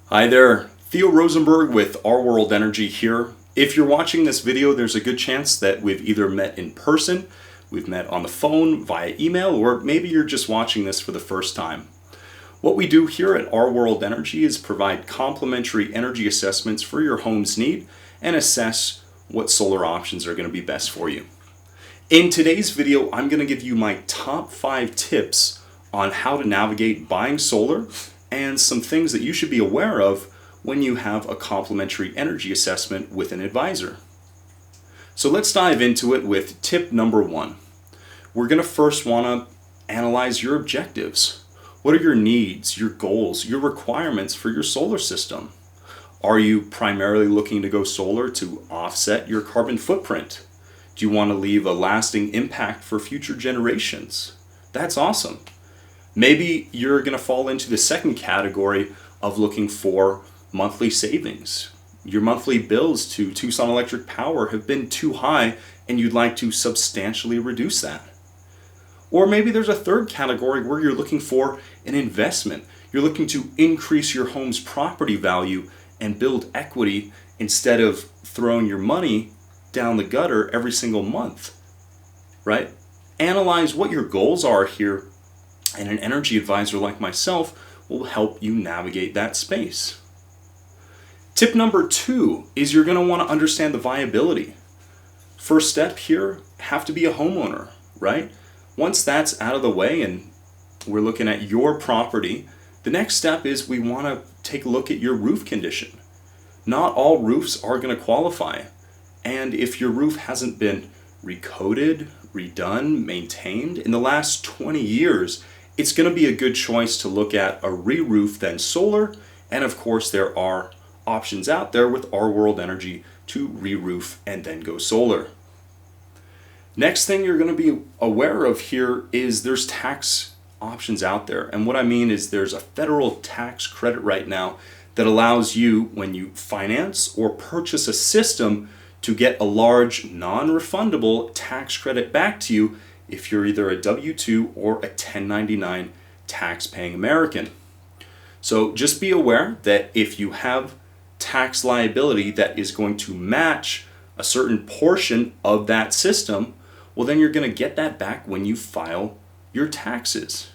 Hi there, Theo Rosenberg with Our World Energy here. If you're watching this video, there's a good chance that we've either met in person, we've met on the phone, via email, or maybe you're just watching this for the first time. What we do here at Our World Energy is provide complimentary energy assessments for your home's need and assess what solar options are going to be best for you. In today's video, I'm going to give you my top 5 tips on how to navigate buying solar and some things that you should be aware of when you have a complimentary energy assessment with an advisor. So let's dive into it with tip number 1. We're going to first want to analyze your objectives. What are your needs, your goals, your requirements for your solar system? Are you primarily looking to go solar to offset your carbon footprint? Do you want to leave a lasting impact for future generations? That's awesome. Maybe you're going to fall into the second category of looking for monthly savings. Your monthly bills to Tucson Electric Power have been too high and you'd like to substantially reduce that. Or maybe there's a third category where you're looking for an investment. You're looking to increase your home's property value and build equity instead of throwing your money down the gutter every single month, right? Analyze what your goals are here, and an energy advisor like myself will help you navigate that space. Tip number 2 is you're going to want to understand the viability. First step here, have to be a homeowner, right? Once that's out of the way and we're looking at your property, the next step is we want to take a look at your roof condition. Not all roofs are going to qualify. And if your roof hasn't been recoated, redone, maintained in the last 20 years, it's going to be a good choice to look at a re-roof then solar. And of course, there are options out there with Our World Energy to re-roof and then go solar. Next thing you're going to be aware of here is there's tax options out there. And what I mean is there's a federal tax credit right now that allows you, when you finance or purchase a system, to get a large non-refundable tax credit back to you if you're either a W-2 or a 1099 tax-paying American. So just be aware that if you have tax liability that is going to match a certain portion of that system, well then you're going to get that back when you file your taxes.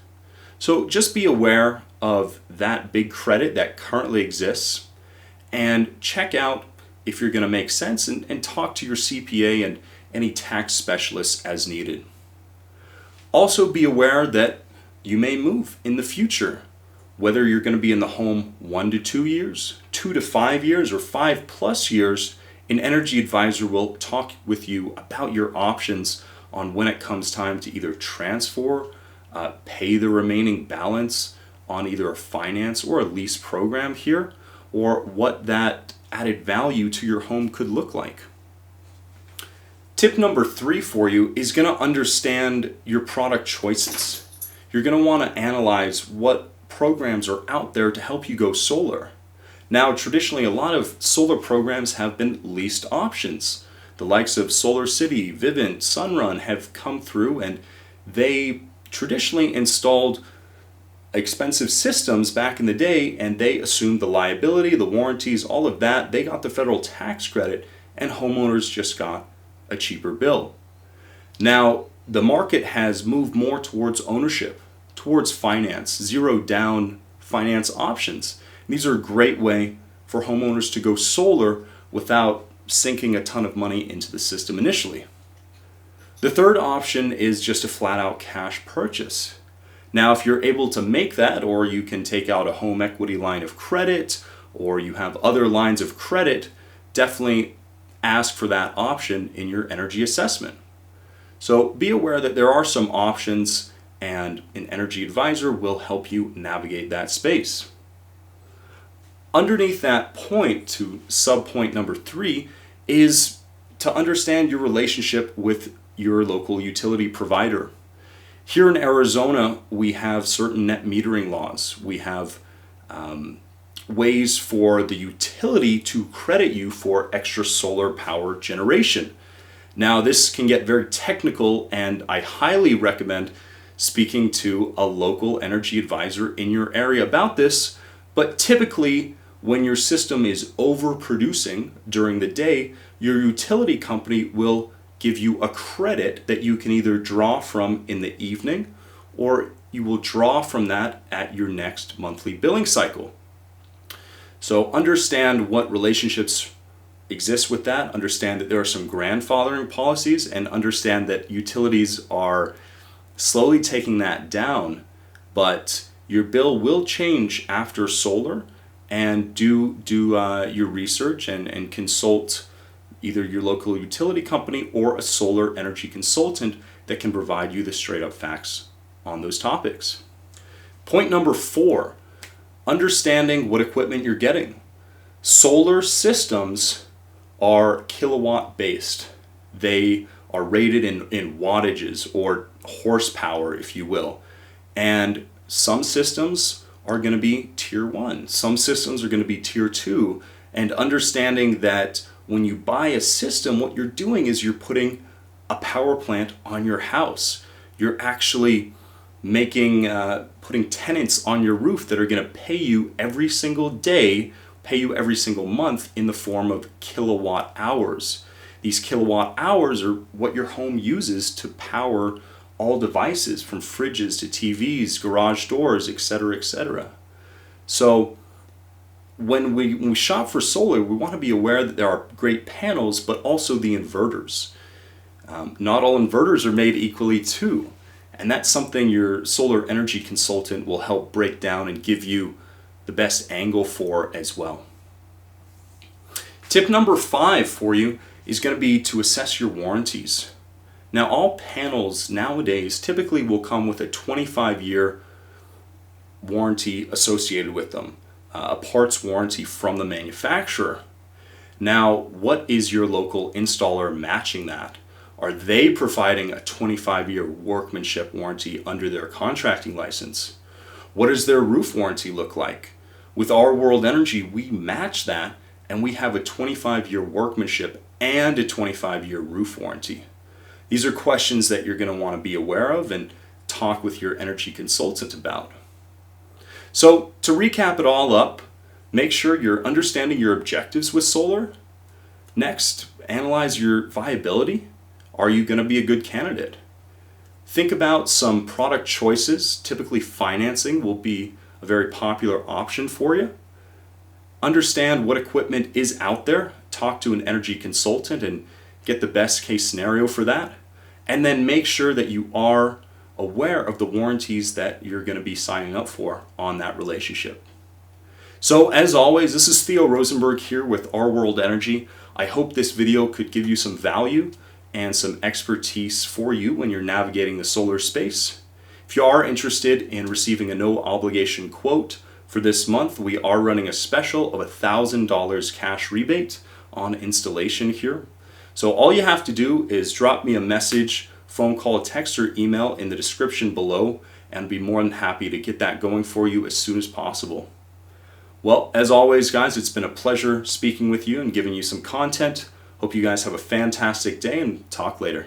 So just be aware of that big credit that currently exists and check out if you're going to make sense and talk to your CPA and any tax specialists as needed. Also be aware that you may move in the future, whether you're going to be in the home 1 to 2 years, 2 to 5 years, or 5+ years. An energy advisor will talk with you about your options on when it comes time to either transfer, pay the remaining balance on either a finance or a lease program here, or what that added value to your home could look like. Tip number 3 for you is going to understand your product choices. You're going to want to analyze what programs are out there to help you go solar. Now, traditionally, a lot of solar programs have been leased options. The likes of Solar City, Vivint, Sunrun have come through and they traditionally installed expensive systems back in the day, and they assumed the liability, the warranties, all of that. They got the federal tax credit and homeowners just got a cheaper bill. Now, the market has moved more towards ownership, towards finance, zero down finance options. And these are a great way for homeowners to go solar without sinking a ton of money into the system initially. The third option is just a flat out cash purchase. Now, if you're able to make that, or you can take out a home equity line of credit, or you have other lines of credit, definitely ask for that option in your energy assessment. So be aware that there are some options, and an energy advisor will help you navigate that space. Underneath that point, to sub-point number 3, is to understand your relationship with your local utility provider. Here in Arizona, we have certain net metering laws. We have ways for the utility to credit you for extra solar power generation. Now, this can get very technical, and I highly recommend speaking to a local energy advisor in your area about this, but typically when your system is overproducing during the day, your utility company will give you a credit that you can either draw from in the evening, or you will draw from that at your next monthly billing cycle. So understand what relationships exist with that, understand that there are some grandfathering policies, and understand that utilities are slowly taking that down, but your bill will change after solar. And do your research and consult either your local utility company or a solar energy consultant that can provide you the straight up facts on those topics. Point number 4, understanding what equipment you're getting. Solar systems are kilowatt based. They are rated in wattages or horsepower, if you will. And some systems are going to be tier 1. Some systems are going to be tier 2. And understanding that when you buy a system, what you're doing is you're putting a power plant on your house. You're actually putting tenants on your roof that are going to pay you every single day, pay you every single month in the form of kilowatt hours. These kilowatt hours are what your home uses to power all devices, from fridges to TVs, garage doors, etc., etc. So when we shop for solar, we want to be aware that there are great panels, but also the inverters. Not all inverters are made equally too, and that's something your solar energy consultant will help break down and give you the best angle for as well. Tip number 5 for you is going to be to assess your warranties. Now, all panels nowadays typically will come with a 25-year warranty associated with them, a parts warranty from the manufacturer. Now, what is your local installer matching that? Are they providing a 25-year workmanship warranty under their contracting license? What does their roof warranty look like? With Our World Energy, we match that, and we have a 25-year workmanship and a 25-year roof warranty. These are questions that you're going to want to be aware of and talk with your energy consultant about. So to recap it all up, make sure you're understanding your objectives with solar. Next, analyze your viability. Are you going to be a good candidate? Think about some product choices. Typically financing will be a very popular option for you. Understand what equipment is out there. Talk to an energy consultant and get the best case scenario for that. And then make sure that you are aware of the warranties that you're going to be signing up for on that relationship. So as always, this is Theo Rosenberg here with Our World Energy. I hope this video could give you some value and some expertise for you when you're navigating the solar space. If you are interested in receiving a no obligation quote for this month, we are running a special of $1,000 cash rebate on installation here. So all you have to do is drop me a message, phone call, text, or email in the description below, and I'd be more than happy to get that going for you as soon as possible. Well, as always, guys, it's been a pleasure speaking with you and giving you some content. Hope you guys have a fantastic day, and talk later.